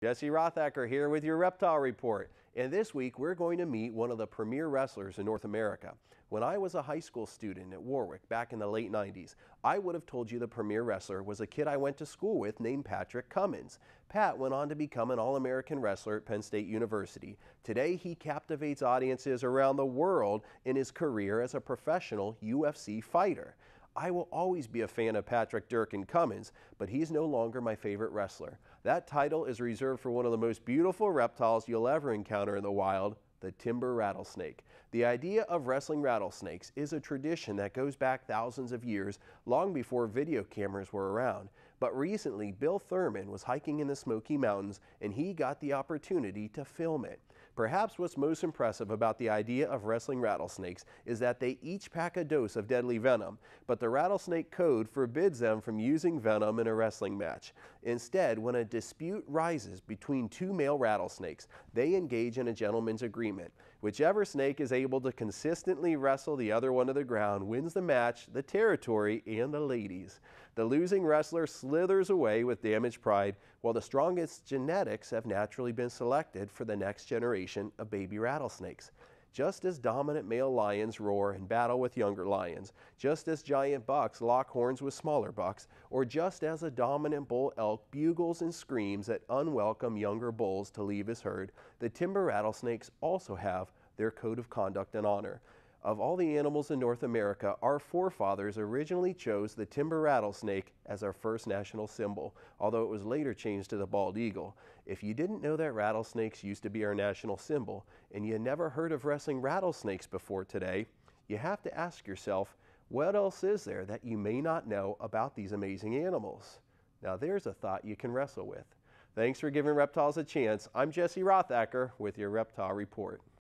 Jesse Rothacker here with your Reptile Report. And this week we're going to meet one of the premier wrestlers in North America. When I was a high school student at Warwick back in the late 90s, I would have told you the premier wrestler was a kid I went to school with named Patrick Cummins. Pat went on to become an All-American wrestler at Penn State University. Today he captivates audiences around the world in his career as a professional UFC fighter. I will always be a fan of Patrick Durkin Cummins, but he's no longer my favorite wrestler. That title is reserved for one of the most beautiful reptiles you'll ever encounter in the wild, the timber rattlesnake. The idea of wrestling rattlesnakes is a tradition that goes back thousands of years, long before video cameras were around. But recently, Bill Thurman was hiking in the Smoky Mountains and he got the opportunity to film it. Perhaps what's most impressive about the idea of wrestling rattlesnakes is that they each pack a dose of deadly venom, but the rattlesnake code forbids them from using venom in a wrestling match. Instead, when a dispute rises between two male rattlesnakes, they engage in a gentleman's agreement. Whichever snake is able to consistently wrestle the other one to the ground wins the match, the territory, and the ladies. The losing wrestler slithers away with damaged pride, while the strongest genetics have naturally been selected for the next generation of baby rattlesnakes. Just as dominant male lions roar and battle with younger lions, just as giant bucks lock horns with smaller bucks, or just as a dominant bull elk bugles and screams at unwelcome younger bulls to leave his herd, the timber rattlesnakes also have their code of conduct and honor. Of all the animals in North America, our forefathers originally chose the timber rattlesnake as our first national symbol, although it was later changed to the bald eagle. If you didn't know that rattlesnakes used to be our national symbol, and you never heard of wrestling rattlesnakes before today, you have to ask yourself, what else is there that you may not know about these amazing animals? Now there's a thought you can wrestle with. Thanks for giving reptiles a chance. I'm Jesse Rothacker with your Reptile Report.